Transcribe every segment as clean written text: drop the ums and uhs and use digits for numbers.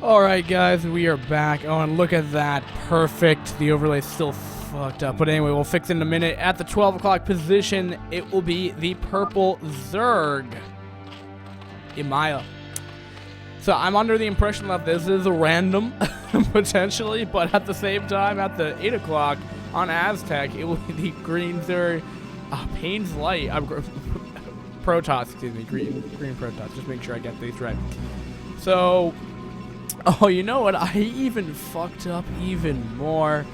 Alright guys, we are back. Oh, and look at that. Perfect. The overlay's still fucked up. But anyway, we'll fix it in a minute. At the 12 o'clock position, it will be the purple Zerg. Emiya. So I'm under the impression that this is a random, potentially, but at the same time, at the 8 o'clock on Aztec, it will be the green Zerg. Pain's Light. Protoss, excuse me. Green Protoss. Just make sure I get these right. So... oh, you know what? I even fucked up even more.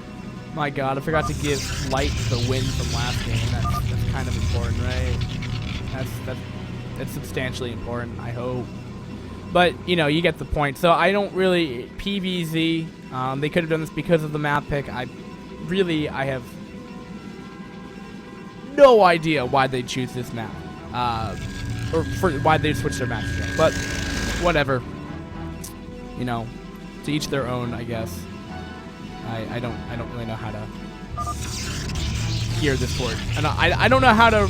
My God, I forgot to give Light the win from last game. That's kind of important, right? That's substantially important, I hope. But, you know, you get the point. So I don't really... PVZ, they could have done this because of the map pick. I have no idea why they choose this map. Or for why they switch their map. But, whatever. You know, to each their own, I guess. I don't really know how to hear this word. And I don't know how to...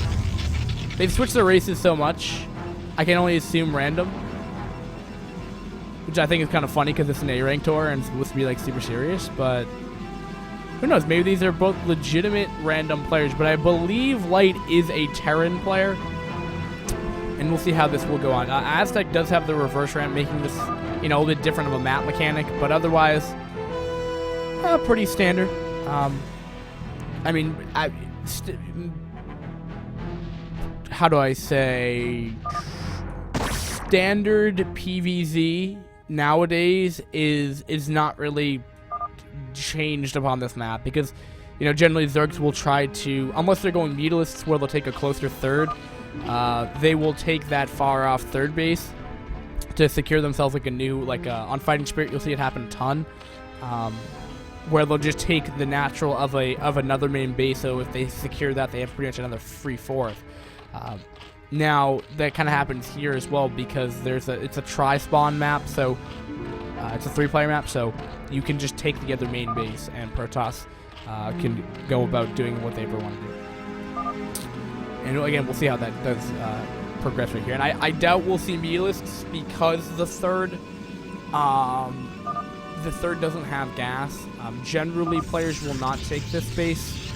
they've switched their races so much. I can only assume random. Which I think is kind of funny because it's an A-rank tour and it's supposed to be like super serious. But who knows? Maybe these are both legitimate random players. But I believe Light is a Terran player. And we'll see how this will go on. Aztec does have the reverse ramp, making this, you know, a bit different of a map mechanic, but otherwise, pretty standard. I mean, how do I say? Standard PVZ nowadays is not really changed upon this map because, you know, generally Zergs will try to, unless they're going mutalists where they'll take a closer third. They will take that far off third base to secure themselves like a new, on Fighting Spirit, you'll see it happen a ton, where they'll just take the natural of another main base. So if they secure that, they have pretty much another free fourth. Now that kind of happens here as well because it's a tri-spawn map, so it's a 3-player map, so you can just take the other main base and Protoss can go about doing what they ever want to do. And again, we'll see how that does progress right here. And I doubt we'll see mutalists because the third doesn't have gas. Generally, players will not take this base.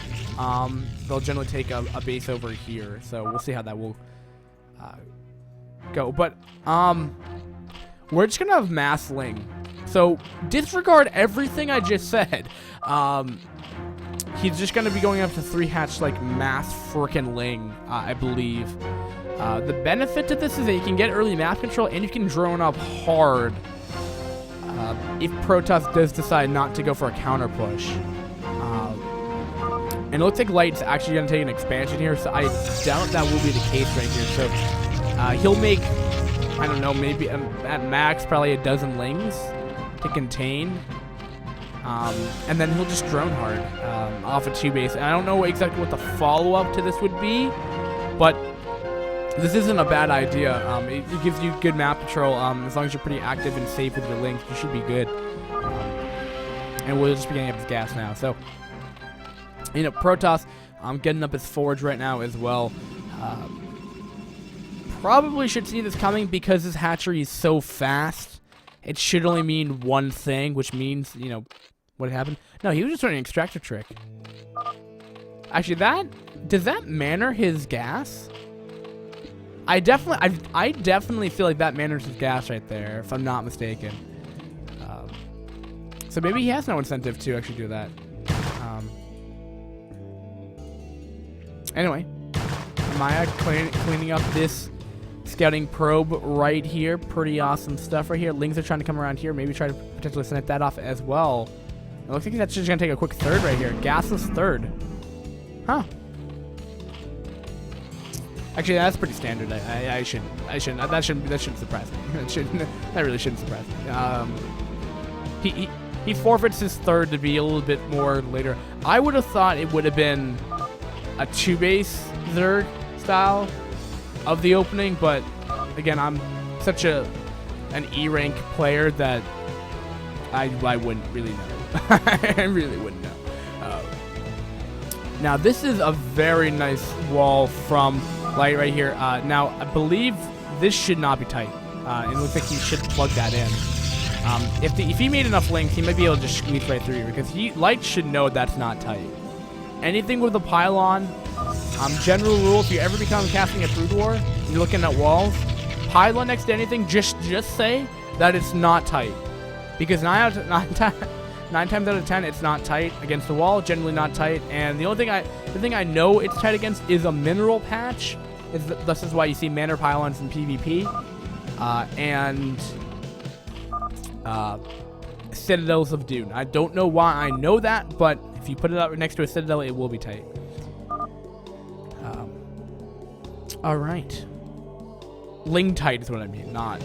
They'll generally take a base over here. So we'll see how that will go. But we're just gonna have mass ling. So disregard everything I just said. He's just going to be going up to 3-hatch like mass frickin' ling, I believe. The benefit to this is that you can get early map control and you can drone up hard if Protoss does decide not to go for a counter push. And it looks like Light's actually going to take an expansion here, so I doubt that will be the case right here. So he'll make, I don't know, maybe at max probably a dozen lings to contain. And then he'll just drone hard off a 2 base. And I don't know exactly what the follow-up to this would be, but this isn't a bad idea. It gives you good map control. As long as you're pretty active and safe with your links, you should be good. And we'll just be getting up his gas now. So, you know, Protoss, I'm getting up his forge right now as well. Probably should see this coming because his hatchery is so fast. It should only mean one thing, which means, you know, what happened? No, he was just doing an extractor trick. Actually, does that manner his gas? I definitely feel like that manners his gas right there, if I'm not mistaken. So maybe he has no incentive to actually do that. Anyway, Emiya cleaning up this scouting probe right here. Pretty awesome stuff right here. Lings are trying to come around here. Maybe try to potentially snipe that off as well. It looks like that's just going to take a quick third right here. Gasless third. Huh. Actually, that's pretty standard. That shouldn't surprise me. That really shouldn't surprise me. He forfeits his third to be a little bit more later. I would have thought it would have been a 2-base Zerg style of the opening, but again, I'm such an E-rank player that I wouldn't really know. I really wouldn't know. Now, this is a very nice wall from Light right here. Now, I believe this should not be tight. It looks like he should plug that in. If he made enough links, he might be able to just squeeze right through here, because Light should know that's not tight. Anything with a pylon, general rule, if you ever become casting a Brood War, you're looking at walls, pylon next to anything, just say that it's not tight. Because 9 times out of 10, it's not tight against the wall, generally not tight. And the thing I know it's tight against is a mineral patch. This is why you see mana pylons in PvP. And Citadels of Dune. I don't know why I know that, but if you put it up next to a Citadel, it will be tight. All right. Ling tight is what I mean, not...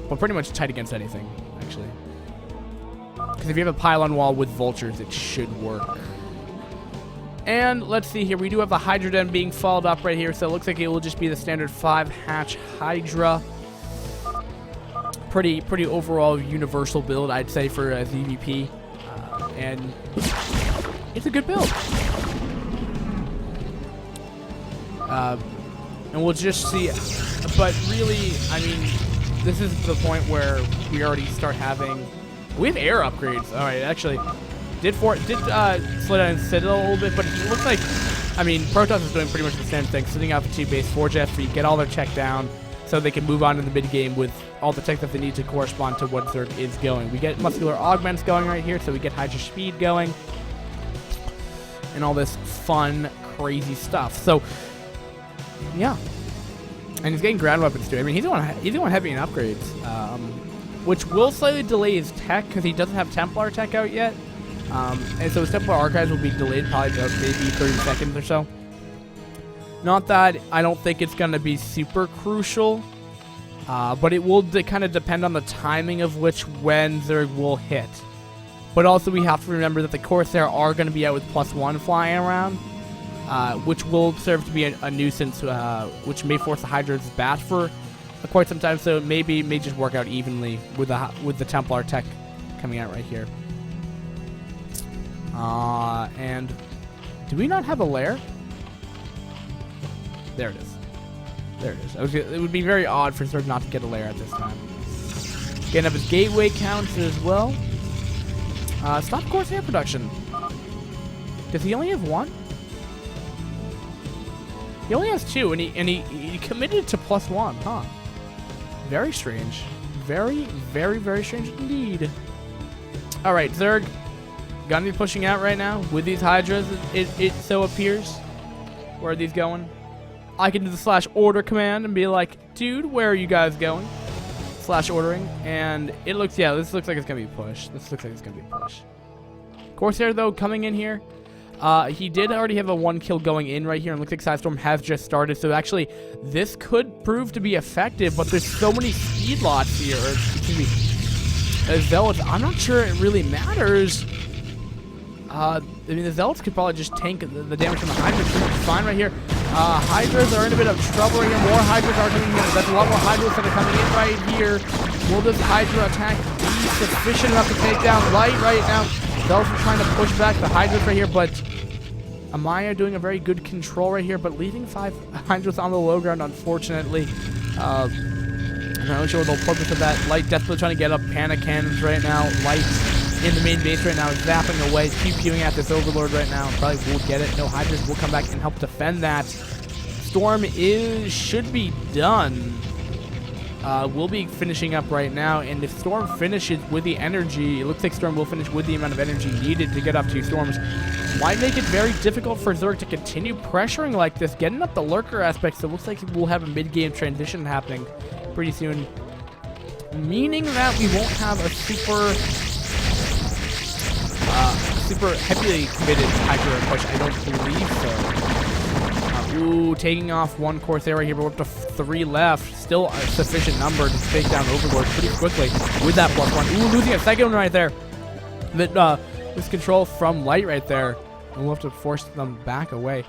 Well, pretty much tight against anything, actually. Because if you have a pylon wall with vultures, it should work. And let's see here. We do have the Hydra Den being followed up right here, so it looks like it will just be the standard 5-hatch Hydra. Pretty overall universal build, I'd say, for ZVP. And it's a good build. And we'll just see. But really, I mean, this is the point where we already start having... We have air upgrades. All right, actually, did slow down Citadel a little bit, but it looks like, I mean, Protoss is doing pretty much the same thing, sitting out the 2-base Forge F3, get all their tech down, so they can move on in the mid game with all the tech that they need to correspond to what Zerg is going. We get muscular augments going right here, so we get Hydra speed going, and all this fun, crazy stuff. So, yeah. And he's getting ground weapons too. I mean, he's the one heavy in upgrades, which will slightly delay his tech because he doesn't have Templar tech out yet. And so his Templar archives will be delayed probably about maybe 30 seconds or so. Not that I don't think it's going to be super crucial, but it will kind of depend on the timing of when Zerg will hit. But also we have to remember that the Corsair are going to be out with +1 flying around, which will serve to be a nuisance, which may force the Hydra's bat for quite some time. So it may just work out evenly with the Templar tech coming out right here. And do we not have a lair? There it is. There it is. It would be very odd for Zerg not to get a lair at this time. Getting up his gateway counts as well. Stop Corsair production. Does he only have one? He only has 2, and he committed to +1, huh? Very strange. Very, very, very strange indeed. All right, Zerg. Gonna be pushing out right now with these Hydras, it so appears. Where are these going? I can do the /order command and be like, dude, where are you guys going? /ordering, and this looks like it's gonna be pushed. This looks like it's gonna be pushed. Corsair though coming in here. He did already have a 1 kill going in right here, and looks like Sidestorm has just started. So actually, this could prove to be effective, but there's so many speed lots here. Or, excuse me, Zealots. I'm not sure it really matters. I mean, the Zealots could probably just tank the damage from the Hydras. Fine right here. Hydras are in a bit of trouble right here. More Hydras are coming in. That's a lot more Hydras that are coming in right here. Will this Hydra attack be sufficient enough to take down Light right now? Zealots are trying to push back the Hydras right here, but Emiya doing a very good control right here, but leaving 5 Hydras on the low ground, unfortunately. I'm not really sure the purpose of that. Light desperately trying to get up panic cannons right now. Light in the main base right now, zapping away, pew-pewing at this Overlord right now. Probably will get it. No Hydras will come back and help defend that. Storm should be done. We'll be finishing up right now, and if Storm finishes with the energy, it looks like Storm will finish with the amount of energy needed to get up 2 Storms. Might make it very difficult for Zerg to continue pressuring like this, getting up the Lurker aspect, so it looks like we'll have a mid-game transition happening pretty soon, meaning that we won't have a super heavily committed Hydra push. I don't believe so. Ooh, taking off 1 Corsair right here, but we're up to 3 left. Still a sufficient number to take down Overlord pretty quickly with that +1. Ooh, losing a second one right there. That this control from Light right there. And we'll have to force them back away.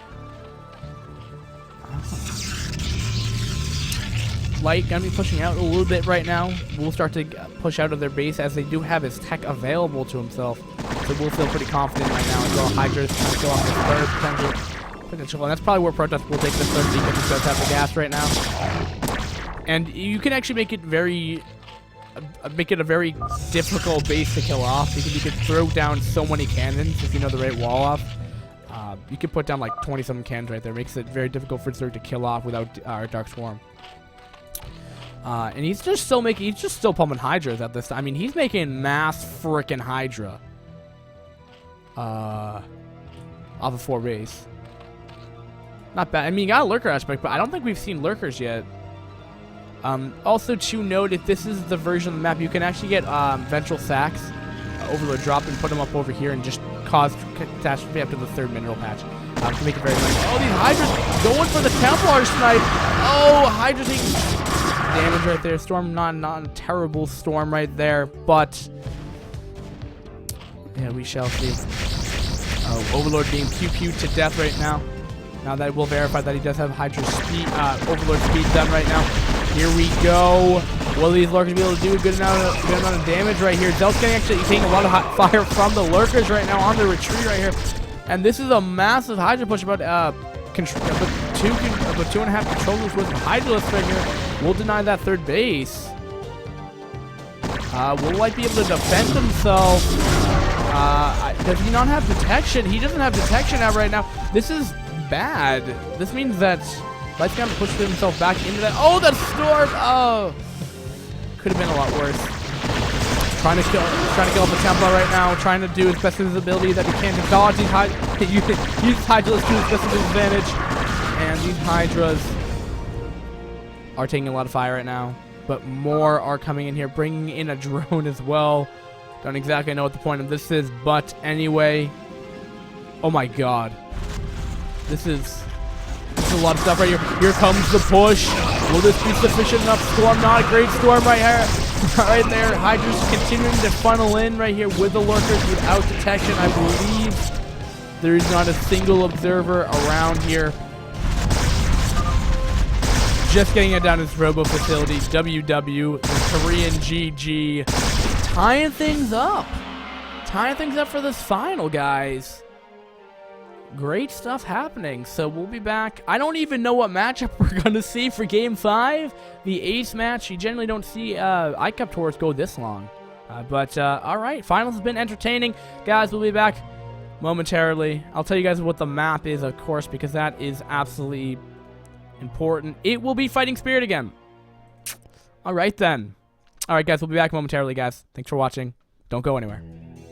Light gonna be pushing out a little bit right now. We'll start to push out of their base as they do have his tech available to himself. So we'll feel pretty confident right now as well. Hydra's trying to go off the 3rd potential. And that's probably where Protoss will take the 3rd because he does have the gas right now. And you can actually make it very make it a very difficult base to kill off because you can throw down so many cannons if you know the right wall off. You can put down like 20-something cannons right there. Makes it very difficult for Zerg to kill off without Dark Swarm. And he's just still pumping Hydras at this time. I mean, he's making mass frickin' Hydra. Off of 4 base. Not bad. I mean, you got a Lurker aspect, but I don't think we've seen Lurkers yet. Also to note, if this is the version of the map, you can actually get Ventral Sacks, Overload drop, and put them up over here and just cause catastrophe after the 3rd mineral patch. To make it very nice. Oh, these Hydras going for the Templar snipe. Oh, Hydra taking damage right there. Storm, not a terrible storm right there, but yeah, we shall see. Overlord being pew-pewed to death right now. Now that will verify that he does have Hydra speed, Overlord speed done right now. Here we go. Will these Lurkers be able to do a good amount of damage right here? Zelt's actually taking a lot of hot fire from the Lurkers right now on the retreat right here. And this is a massive Hydra push, about 2.5 controllers worth of Hydralisks right here. We'll deny that 3rd base. Will Light be able to defend himself? Does he not have detection? He doesn't have detection out right now. This is bad. This means that Light's gonna push himself back into that. Oh, the storm! Oh, could have been a lot worse. Trying to kill the Templar right now. Trying to do his best of his ability that he can to dodge these use Hydrals to his best of his advantage. And these Hydras are taking a lot of fire right now, but more are coming in here, bringing in a drone as well. Don't exactly know what the point of this is, but anyway. Oh my god. This is a lot of stuff right here. Here comes the push. Will this be sufficient enough? Storm, not a great storm right here. Right there. Hydra's continuing to funnel in right here with the Lurkers without detection. I believe there is not a single observer around here. Just getting it down to his robo facility. WW, the Korean GG. Tying things up. Tying things up for this final, guys. Great stuff happening. So we'll be back. I don't even know what matchup we're going to see for Game 5. The ace match. You generally don't see iCCup tours go this long. But all right. Finals has been entertaining. Guys, we'll be back momentarily. I'll tell you guys what the map is, of course, because that is absolutely important. It will be Fighting Spirit again. All right, then. All right, guys. We'll be back momentarily, guys. Thanks for watching. Don't go anywhere.